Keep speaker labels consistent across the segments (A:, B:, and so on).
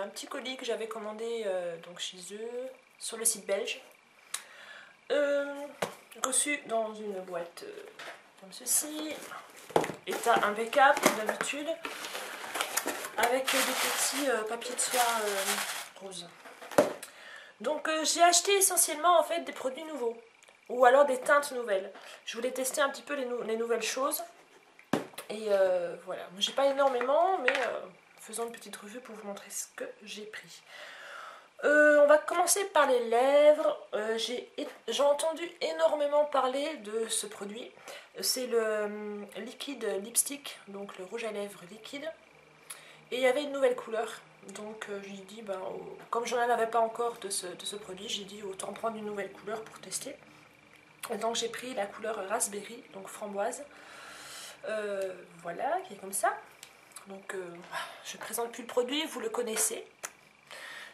A: un petit colis que j'avais commandé donc chez eux, sur le site belge. Reçu dans une boîte comme ceci. État impeccable comme d'habitude. Avec des petits papiers de soie roses. Donc j'ai acheté essentiellement en fait des produits nouveaux. Ou alors des teintes nouvelles. Je voulais tester un petit peu les nouvelles choses. Et voilà, j'ai pas énormément, mais faisons une petite revue pour vous montrer ce que j'ai pris. On va commencer par les lèvres. J'ai entendu énormément parler de ce produit. C'est le liquide lipstick, donc le rouge à lèvres liquide. Et il y avait une nouvelle couleur. Donc j'ai dit, ben, comme je n'en avais pas encore de ce produit, j'ai dit autant prendre une nouvelle couleur pour tester. Et donc j'ai pris la couleur raspberry, donc framboise. Voilà, qui est comme ça. Donc je ne présente plus le produit, vous le connaissez.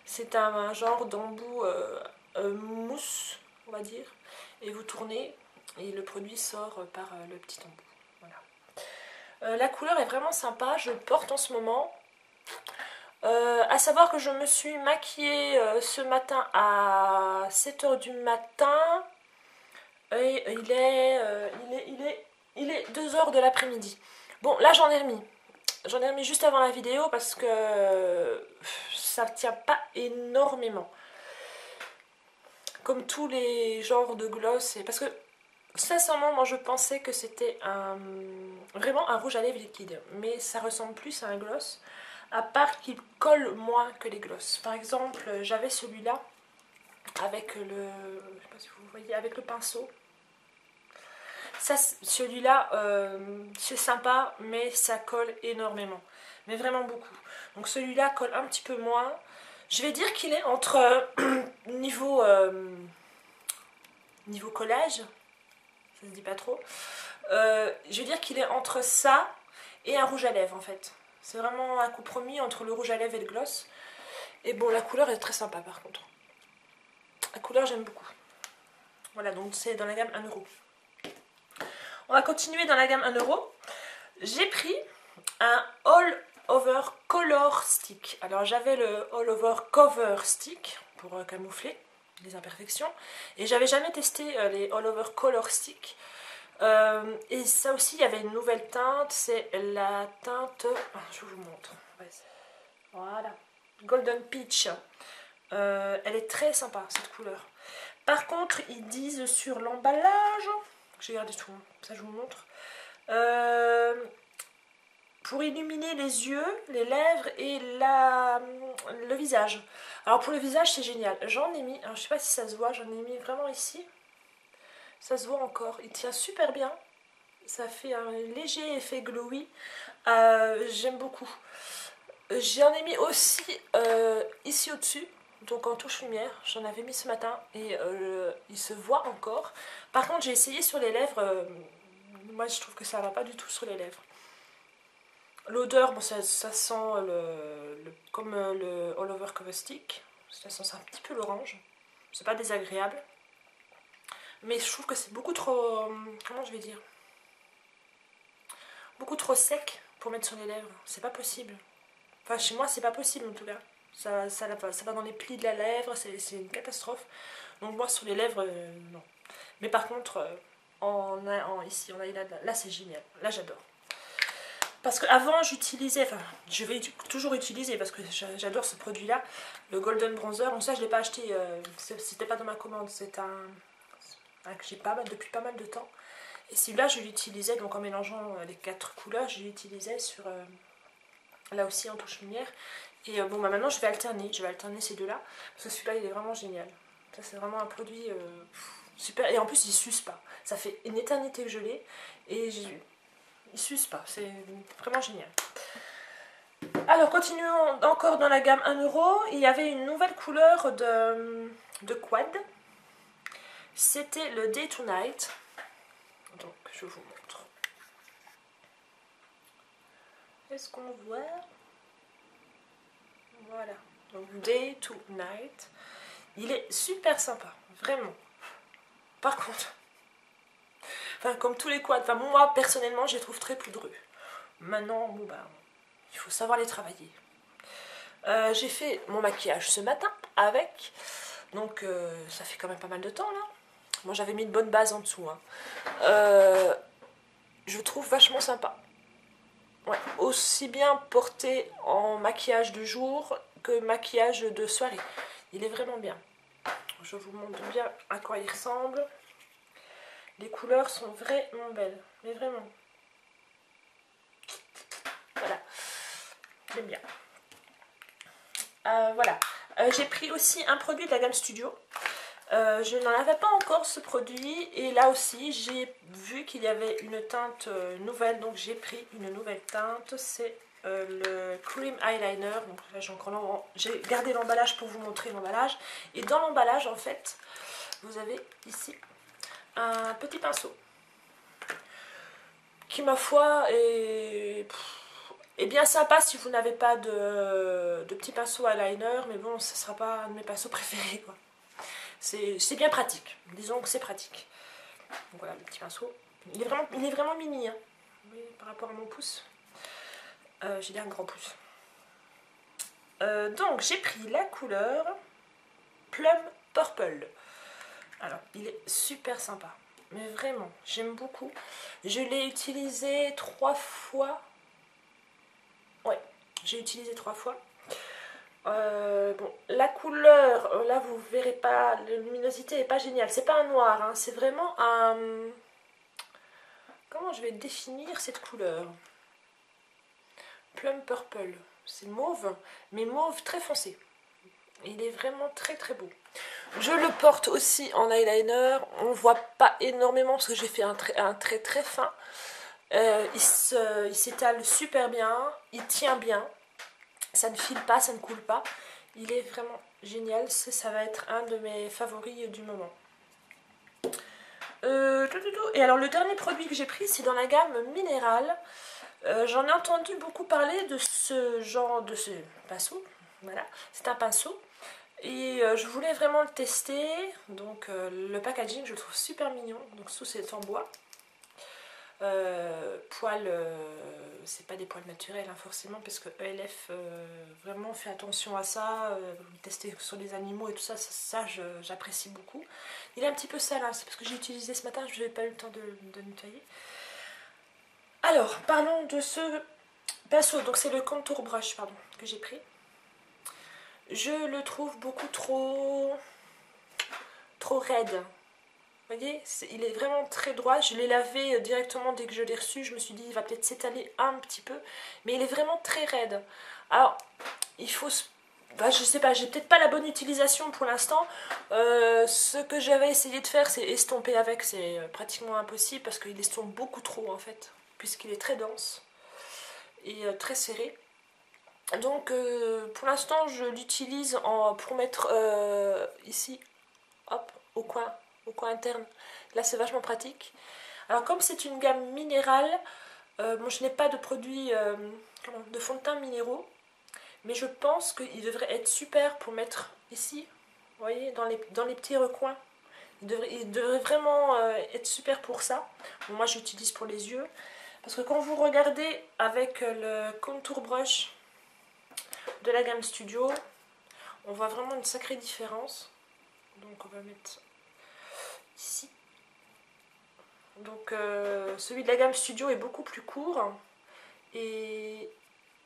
A: C'est un genre d'embout mousse, on va dire. Et vous tournez et le produit sort par le petit embout. Voilà. La couleur est vraiment sympa, je le porte en ce moment. À savoir que je me suis maquillée ce matin à 7 h du matin. Et il est 2 h de l'après-midi. Bon, là j'en ai remis. J'en ai remis juste avant la vidéo parce que ça ne tient pas énormément. Comme tous les genres de gloss. Parce que, sincèrement, moi je pensais que c'était vraiment un rouge à lèvres liquide. Mais ça ressemble plus à un gloss. À part qu'il colle moins que les gloss. Par exemple, j'avais celui-là avec le... Je sais pas si vous voyez, avec le pinceau. Celui-là, c'est sympa, mais ça colle énormément. Mais vraiment beaucoup. Donc celui-là colle un petit peu moins. Je vais dire qu'il est entre niveau collage, ça se dit pas trop. Je vais dire qu'il est entre ça et un rouge à lèvres en fait. C'est vraiment un compromis entre le rouge à lèvres et le gloss. Et bon, la couleur est très sympa par contre. La couleur, j'aime beaucoup. Voilà, donc c'est dans la gamme 1 €. On va continuer dans la gamme 1 €. J'ai pris un All Over Color Stick. Alors j'avais le All Over Cover Stick pour camoufler les imperfections. Et j'avais jamais testé les All Over Color Stick. Et ça aussi, il y avait une nouvelle teinte. C'est la teinte... je vous montre. Voilà. Golden Peach. Elle est très sympa, cette couleur. Par contre, ils disent sur l'emballage... J'ai gardé tout, ça je vous montre. Pour illuminer les yeux, les lèvres et le visage. Alors pour le visage, c'est génial. J'en ai mis, alors je sais pas si ça se voit, j'en ai mis vraiment ici. Ça se voit encore. Il tient super bien. Ça fait un léger effet glowy. J'aime beaucoup. J'en ai mis aussi ici au-dessus. Donc en touche lumière, j'en avais mis ce matin et il se voit encore. Par contre, j'ai essayé sur les lèvres. Moi, je trouve que ça va pas du tout sur les lèvres. L'odeur, bon, ça sent comme le All Over Cover Stick. Ça sent un petit peu l'orange. C'est pas désagréable. Mais je trouve que c'est beaucoup trop... Comment je vais dire? Beaucoup trop sec pour mettre sur les lèvres. C'est pas possible. Enfin, chez moi, c'est pas possible en tout cas. Ça va dans les plis de la lèvre, c'est une catastrophe. Donc moi sur les lèvres, non. Mais par contre, ici on a là c'est génial, là j'adore. Parce qu'avant j'utilisais, enfin je vais toujours utiliser parce que j'adore ce produit là, le Golden Bronzer. Donc ça je ne l'ai pas acheté, c'était pas dans ma commande, c'est un que j'ai depuis pas mal de temps. Et celui-là je l'utilisais donc en mélangeant les 4 couleurs, je l'utilisais sur... là aussi en touche lumière. Et bon bah maintenant je vais alterner ces deux là. Parce que celui-là il est vraiment génial. Ça c'est vraiment un produit super. Et en plus il suce pas. Ça fait une éternité que je l'ai. Et il suce pas. C'est vraiment génial. Alors continuons encore dans la gamme 1 €. Il y avait une nouvelle couleur de quad. C'était le Day to Night. Donc je vous montre. Est-ce qu'on voit? Voilà, donc Day to Night. Il est super sympa, vraiment. Par contre, enfin comme tous les quads, enfin moi personnellement je les trouve très poudreux. Maintenant, bon bah, il faut savoir les travailler. J'ai fait mon maquillage ce matin avec, donc ça fait quand même pas mal de temps là. Moi j'avais mis une bonne base en dessous, hein. Je trouve vachement sympa. Ouais, aussi bien porté en maquillage de jour que maquillage de soirée. Il est vraiment bien. Je vous montre bien à quoi il ressemble. Les couleurs sont vraiment belles, mais vraiment. Voilà, j'aime bien. Voilà, j'ai pris aussi un produit de la gamme Studio. Je n'en avais pas encore ce produit et là aussi j'ai vu qu'il y avait une teinte nouvelle, donc j'ai pris une nouvelle teinte. C'est le Cream Eyeliner. Donc là j'ai gardé l'emballage pour vous montrer l'emballage. Et dans l'emballage en fait vous avez ici un petit pinceau qui ma foi est bien sympa si vous n'avez pas de petit pinceau eyeliner, mais bon, ce ne sera pas un de mes pinceaux préférés, quoi. C'est bien pratique, disons que c'est pratique. Donc voilà, le petit pinceau. Il est vraiment mini, hein. Oui, par rapport à mon pouce. J'ai dit un grand pouce. Donc j'ai pris la couleur Plum Purple. Alors, il est super sympa. Mais vraiment, j'aime beaucoup. Je l'ai utilisé 3 fois. Ouais, j'ai utilisé 3 fois. Bon, la couleur, là vous verrez pas, la luminosité n'est pas géniale. C'est pas un noir, hein, c'est vraiment un... Comment je vais définir cette couleur? Plum Purple. C'est mauve, mais mauve très foncé. Il est vraiment très très beau. Je le porte aussi en eyeliner. On ne voit pas énormément parce que j'ai fait un trait très fin. Il s'étale super bien. Il tient bien. Ça ne file pas, ça ne coule pas. Il est vraiment génial. Ça va être un de mes favoris du moment. Et alors le dernier produit que j'ai pris, c'est dans la gamme minérale. J'en ai entendu beaucoup parler de ce genre de ce pinceau. Voilà, c'est un pinceau. Et je voulais vraiment le tester. Donc le packaging, je le trouve super mignon. Donc sous c'est en bois. Poils, c'est pas des poils naturels, hein, forcément, parce que ELF vraiment fait attention à ça. Tester sur les animaux et tout ça, j'apprécie beaucoup. Il est un petit peu sale, hein, c'est parce que j'ai utilisé ce matin, je n'ai pas eu le temps de nettoyer. Alors, parlons de ce pinceau. Donc c'est le contour brush, pardon, que j'ai pris. Je le trouve beaucoup trop raide. Vous voyez, il est vraiment très droit. Je l'ai lavé directement dès que je l'ai reçu. Je me suis dit, il va peut-être s'étaler un petit peu. Mais il est vraiment très raide. Alors, il faut... Bah, je sais pas, j'ai peut-être pas la bonne utilisation pour l'instant. Ce que j'avais essayé de faire, c'est estomper avec. C'est pratiquement impossible parce qu'il estompe beaucoup trop, en fait. Puisqu'il est très dense et très serré. Donc, pour l'instant, je l'utilise pour mettre ici, hop, au coin interne. Là c'est vachement pratique. Alors comme c'est une gamme minérale, moi je n'ai pas de produits de fond de teint minéraux, mais je pense qu'il devrait être super pour mettre ici, vous voyez, dans les petits recoins. Il devrait vraiment être super pour ça. Bon, moi j'utilise pour les yeux, parce que quand vous regardez avec le contour brush de la gamme Studio, on voit vraiment une sacrée différence. Donc on va mettre ici. Donc celui de la gamme Studio est beaucoup plus court et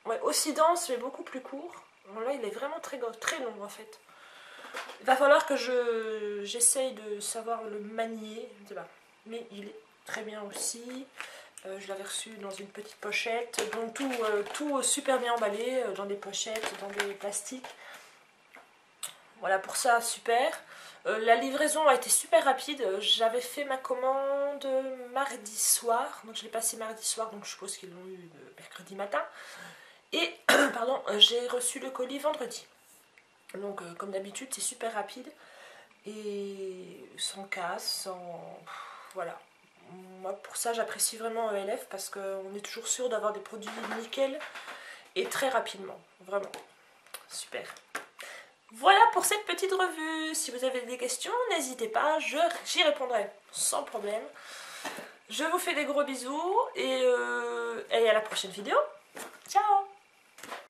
A: ouais, aussi dense mais beaucoup plus court. Bon, là il est vraiment très long en fait. Il va falloir que j'essaye de savoir le manier, je sais pas. Mais il est très bien aussi. Je l'avais reçu dans une petite pochette, donc tout super bien emballé dans des pochettes, dans des plastiques. Voilà, pour ça super. La livraison a été super rapide. J'avais fait ma commande mardi soir, donc je l'ai passé mardi soir, donc je suppose qu'ils l'ont eu mercredi matin. Et pardon, j'ai reçu le colis vendredi. Donc comme d'habitude c'est super rapide et sans casse, voilà. Moi pour ça j'apprécie vraiment ELF parce qu'on est toujours sûr d'avoir des produits nickel et très rapidement, vraiment super. Voilà pour cette petite revue. Si vous avez des questions, n'hésitez pas, j'y répondrai sans problème. Je vous fais des gros bisous et à la prochaine vidéo.